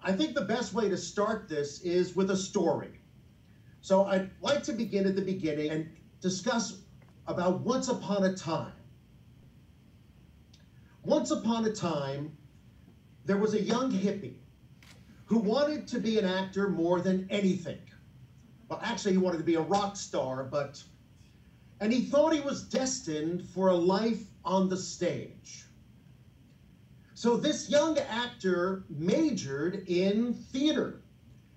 I think the best way to start this is with a story. So I'd like to begin at the beginning and discuss about once upon a time. Once upon a time, there was a young hippie who wanted to be an actor more than anything. Well, actually, he wanted to be a rock star, and he thought he was destined for a life on the stage. So this young actor majored in theater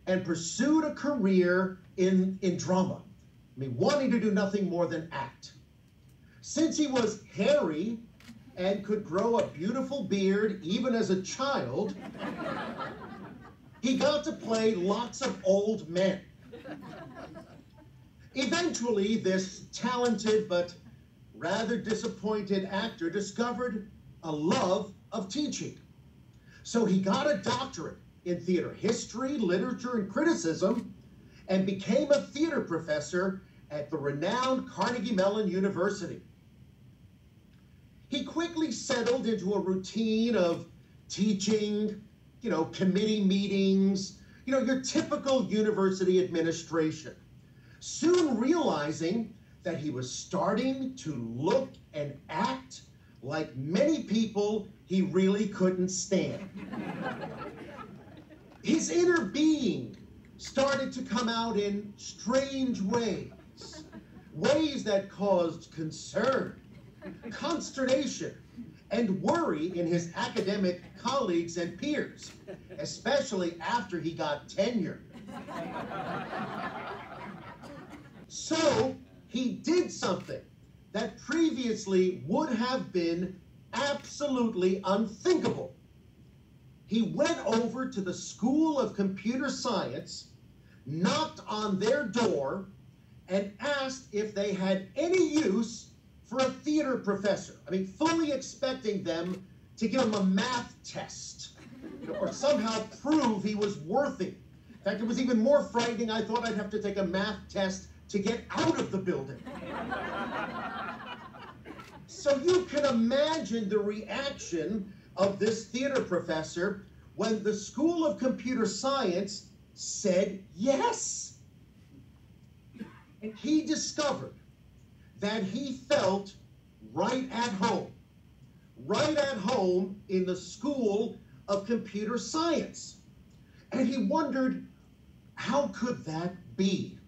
and pursued a career in drama. I mean, wanting to do nothing more than act. Since he was hairy and could grow a beautiful beard even as a child, he got to play lots of old men. Eventually, this talented but rather disappointed actor discovered a love of teaching. So he got a doctorate in theater history, literature, and criticism, and became a theater professor at the renowned Carnegie Mellon University. He quickly settled into a routine of teaching, committee meetings, your typical university administration. Soon realizing that he was starting to look and act like many people he really couldn't stand. His inner being started to come out in strange ways, ways that caused concern, consternation, and worry in his academic colleagues and peers, especially after he got tenure. So he did something that previously would have been absolutely unthinkable. He went over to the School of Computer Science, knocked on their door, and asked if they had any use for a theater professor. I mean, fully expecting them to give him a math test, or somehow prove he was worthy. In fact, it was even more frightening. I thought I'd have to take a math test to get out of the building. So you can imagine the reaction of this theater professor when the School of Computer Science said yes. And he discovered that he felt right at home in the School of Computer Science. And he wondered, how could that be?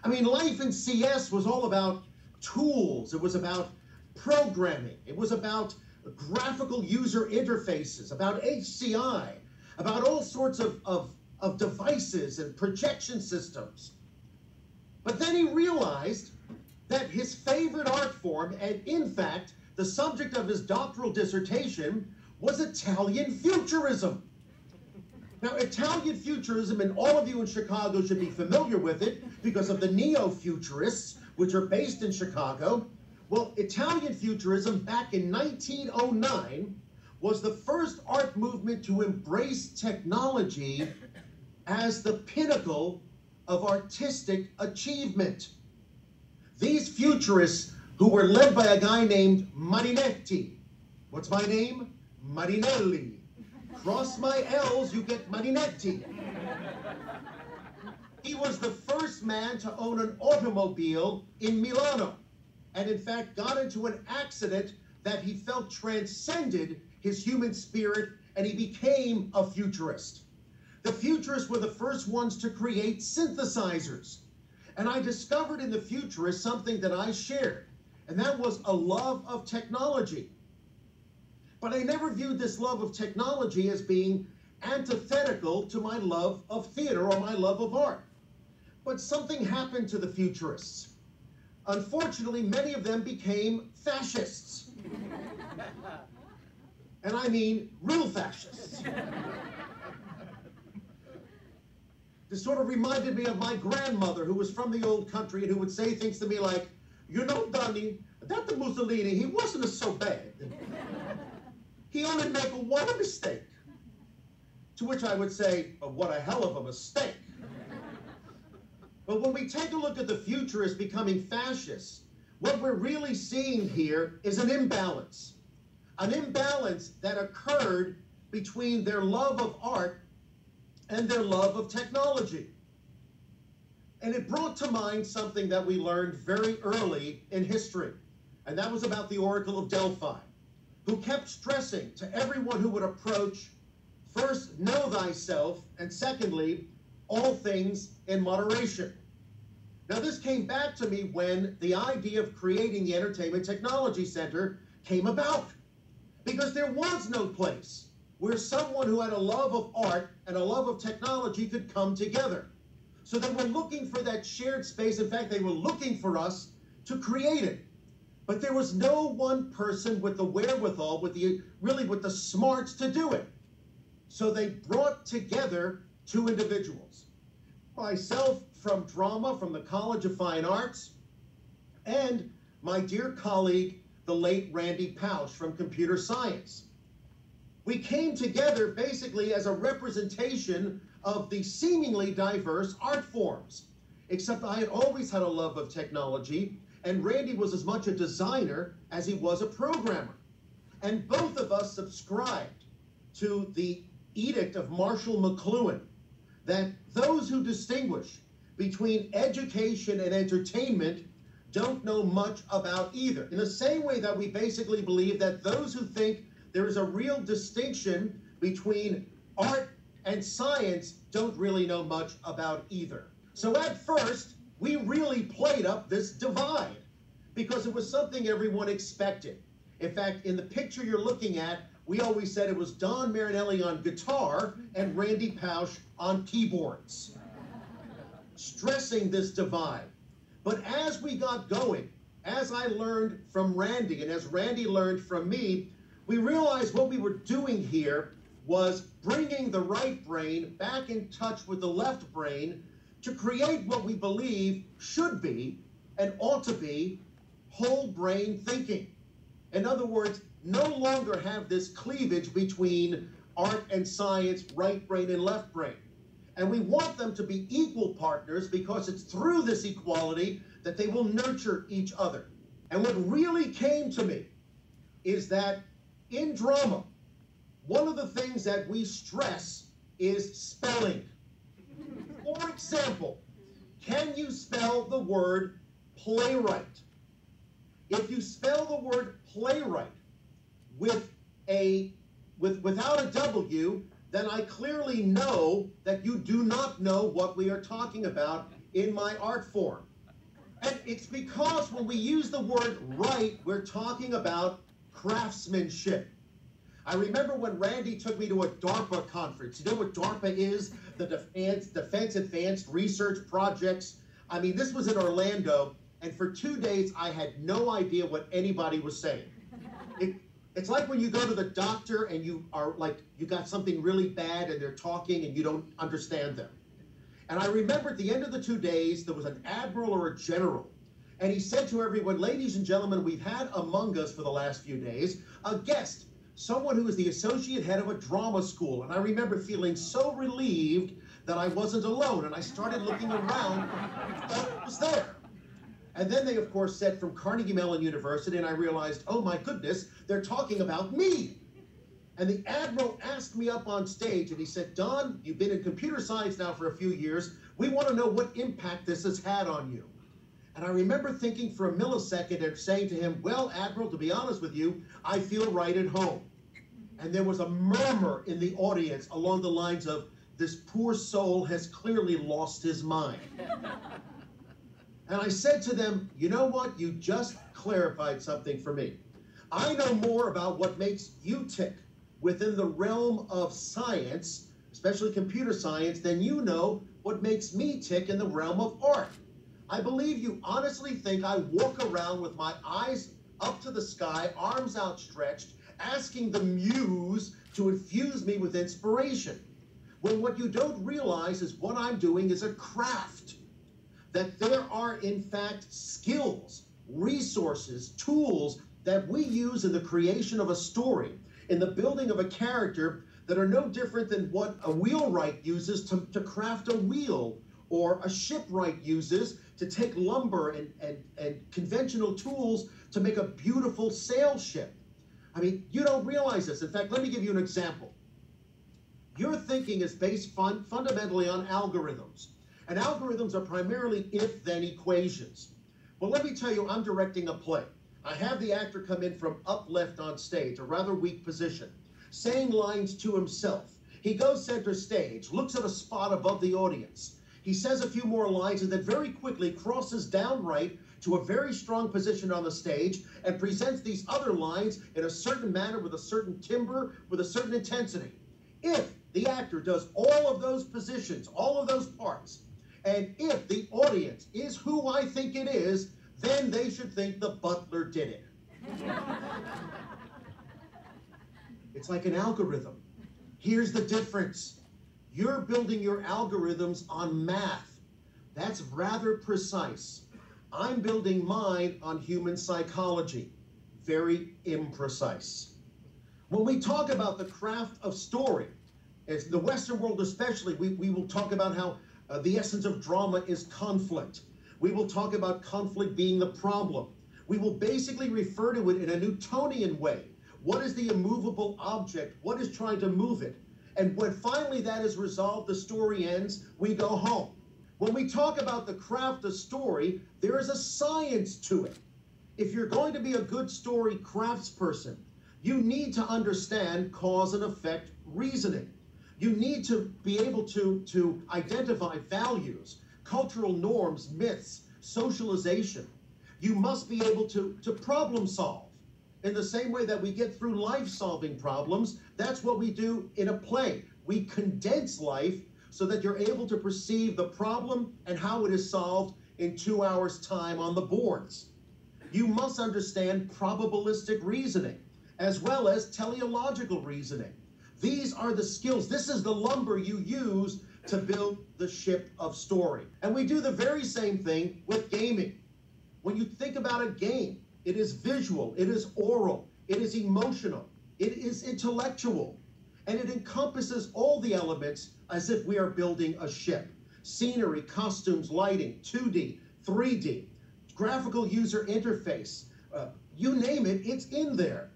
I mean, life in CS was all about tools. It was about programming. It was about graphical user interfaces, about HCI, about all sorts of devices and projection systems. But then he realized that his favorite art form, and in fact, the subject of his doctoral dissertation, was Italian futurism. Now, Italian futurism, and all of you in Chicago should be familiar with it because of the neo-futurists, which are based in Chicago. Well, Italian futurism back in 1909 was the first art movement to embrace technology as the pinnacle of artistic achievement. These futurists, who were led by a guy named Marinelli. What's my name? Marinelli. Cross my L's, you get Marinelli. He was the first man to own an automobile in Milano, and in fact got into an accident that he felt transcended his human spirit, and he became a futurist. The futurists were the first ones to create synthesizers. And I discovered in the futurists something that I shared, and that was a love of technology. But I never viewed this love of technology as being antithetical to my love of theater or my love of art. But something happened to the futurists. Unfortunately, many of them became fascists. And I mean real fascists. This sort of reminded me of my grandmother, who was from the old country and who would say things to me like, Donny, that the Mussolini, he wasn't so bad. He only made one mistake. To which I would say, oh, what a hell of a mistake. But when we take a look at the futurists becoming fascists, what we're really seeing here is an imbalance. An imbalance that occurred between their love of art and their love of technology. And it brought to mind something that we learned very early in history, and that was about the Oracle of Delphi, who kept stressing to everyone who would approach, first, know thyself, and secondly, all things in moderation. Now, this came back to me when the idea of creating the Entertainment Technology Center came about, because there was no place where someone who had a love of art and a love of technology could come together. So they were looking for that shared space. In fact, they were looking for us to create it. But there was no one person with the wherewithal, with the smarts to do it. So they brought together two individuals. Myself from drama, from the College of Fine Arts, and my dear colleague, the late Randy Pausch from computer science. We came together basically as a representation of the seemingly diverse art forms, except I had always had a love of technology, and Randy was as much a designer as he was a programmer. And both of us subscribed to the edict of Marshall McLuhan that those who distinguish between education and entertainment don't know much about either. In the same way that we basically believe that those who think there is a real distinction between art and science don't really know much about either. So at first, we really played up this divide because it was something everyone expected. In fact, in the picture you're looking at, we always said it was Don Marinelli on guitar and Randy Pausch on keyboards, stressing this divide. But as we got going, as I learned from Randy and as Randy learned from me, we realized what we were doing here was bringing the right brain back in touch with the left brain to create what we believe should be and ought to be whole brain thinking. In other words, no longer have this cleavage between art and science, right brain and left brain. And we want them to be equal partners because it's through this equality that they will nurture each other. And what really came to me is that in drama, one of the things that we stress is spelling. For example, can you spell the word playwright? If you spell the word playwright without a W, then I clearly know that you do not know what we are talking about in my art form. And it's because when we use the word right, we're talking about craftsmanship. I remember when Randy took me to a DARPA conference. You know what DARPA is? The Defense Advanced Research Projects. I mean, this was in Orlando, and for 2 days, I had no idea what anybody was saying. It's like when you go to the doctor and you got something really bad and they're talking and you don't understand them. And I remember at the end of the 2 days, there was an admiral or a general. And he said to everyone, ladies and gentlemen, we've had among us for the last few days a guest, someone who is the associate head of a drama school. And I remember feeling so relieved that I wasn't alone. And I started looking around and thought it was there. And then they, of course, said from Carnegie Mellon University, and I realized, oh my goodness, they're talking about me. And the admiral asked me up on stage, and he said, Don, you've been in computer science now for a few years. We want to know what impact this has had on you. And I remember thinking for a millisecond and saying to him, well, Admiral, to be honest with you, I feel right at home. And there was a murmur in the audience along the lines of, this poor soul has clearly lost his mind. And I said to them, you know what? You just clarified something for me. I know more about what makes you tick within the realm of science, especially computer science, than you know what makes me tick in the realm of art. I believe you honestly think I walk around with my eyes up to the sky, arms outstretched, asking the muse to infuse me with inspiration. When what you don't realize is what I'm doing is a craft. That there are, in fact, skills, resources, tools that we use in the creation of a story, in the building of a character that are no different than what a wheelwright uses to craft a wheel, or a shipwright uses to take lumber and conventional tools to make a beautiful sail ship. I mean, you don't realize this. In fact, let me give you an example. Your thinking is based fundamentally on algorithms. And algorithms are primarily if-then equations. Well, let me tell you, I'm directing a play. I have the actor come in from up left on stage, a rather weak position, saying lines to himself. He goes center stage, looks at a spot above the audience. He says a few more lines and then very quickly crosses down right to a very strong position on the stage and presents these other lines in a certain manner with a certain timbre, with a certain intensity. If the actor does all of those positions, all of those parts, and if the audience is who I think it is, then they should think the butler did it. It's like an algorithm. Here's the difference. You're building your algorithms on math. That's rather precise. I'm building mine on human psychology. Very imprecise. When we talk about the craft of story, as the Western world especially, we will talk about how the essence of drama is conflict. We will talk about conflict being the problem. We will basically refer to it in a Newtonian way. What is the immovable object? What is trying to move it? And when finally that is resolved, the story ends, we go home. When we talk about the craft of story, there is a science to it. If you're going to be a good story craftsperson, you need to understand cause and effect reasoning. You need to be able to identify values, cultural norms, myths, socialization. You must be able to problem solve. In the same way that we get through life-solving problems, that's what we do in a play. We condense life so that you're able to perceive the problem and how it is solved in 2 hours' time on the boards. You must understand probabilistic reasoning, as well as teleological reasoning. These are the skills. This is the lumber you use to build the ship of story. And we do the very same thing with gaming. When you think about a game, it is visual, it is oral, it is emotional, it is intellectual, and it encompasses all the elements as if we are building a ship. Scenery, costumes, lighting, 2D, 3D, graphical user interface, you name it, it's in there.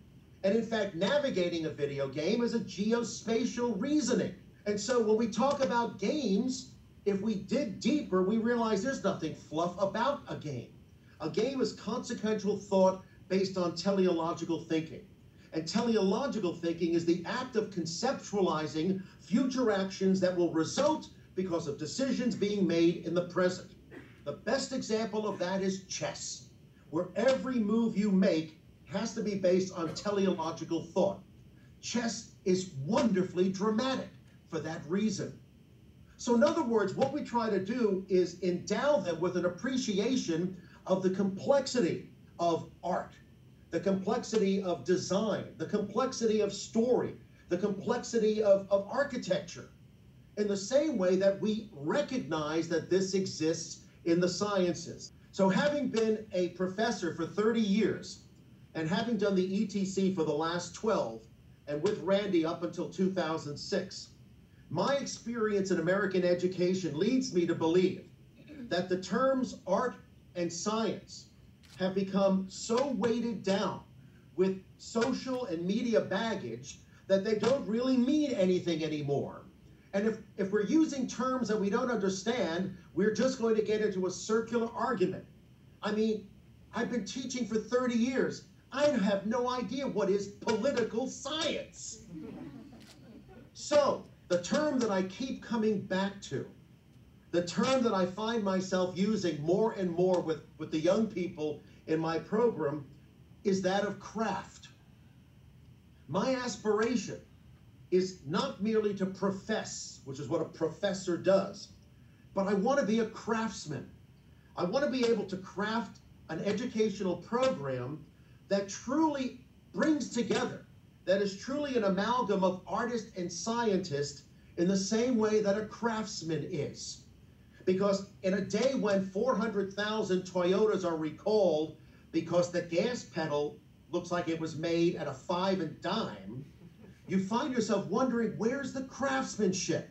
And in fact, navigating a video game is a geospatial reasoning. And so when we talk about games, if we dig deeper, we realize there's nothing fluff about a game. A game is consequential thought based on teleological thinking. And teleological thinking is the act of conceptualizing future actions that will result because of decisions being made in the present. The best example of that is chess, where every move you make has to be based on teleological thought. Chess is wonderfully dramatic for that reason. So in other words, what we try to do is endow them with an appreciation of the complexity of art, the complexity of design, the complexity of story, the complexity of architecture, in the same way that we recognize that this exists in the sciences. So having been a professor for 30 years, and having done the ETC for the last 12, and with Randy up until 2006, my experience in American education leads me to believe that the terms art and science have become so weighted down with social and media baggage that they don't really mean anything anymore. And if we're using terms that we don't understand, we're just going to get into a circular argument. I mean, I've been teaching for 30 years. I have no idea what is political science. So, the term that I keep coming back to, the term that I find myself using more and more with the young people in my program, is that of craft. My aspiration is not merely to profess, which is what a professor does, but I want to be a craftsman. I want to be able to craft an educational program that truly brings together, that is truly an amalgam of artist and scientist in the same way that a craftsman is. Because in a day when 400,000 Toyotas are recalled because the gas pedal looks like it was made at a 5 and dime, you find yourself wondering, where's the craftsmanship?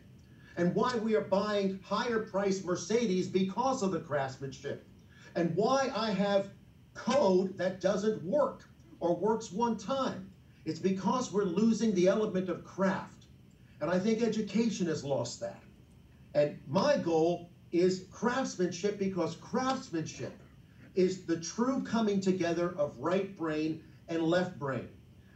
And why we are buying higher priced Mercedes because of the craftsmanship. And why I have code that doesn't work or works one time. It's because we're losing the element of craft. And I think education has lost that. And my goal is craftsmanship, because craftsmanship is the true coming together of right brain and left brain.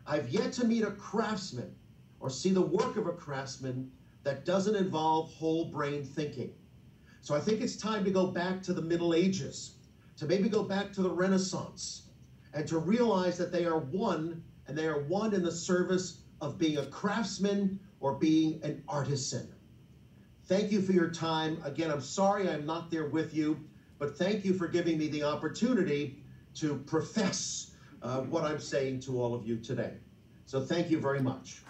I've yet to meet a craftsman or see the work of a craftsman that doesn't involve whole brain thinking. So I think it's time to go back to the Middle Ages, to maybe go back to the Renaissance, and to realize that they are one, and they are one in the service of being a craftsman or being an artisan. Thank you for your time. Again, I'm sorry I'm not there with you, but thank you for giving me the opportunity to profess what I'm saying to all of you today. So thank you very much.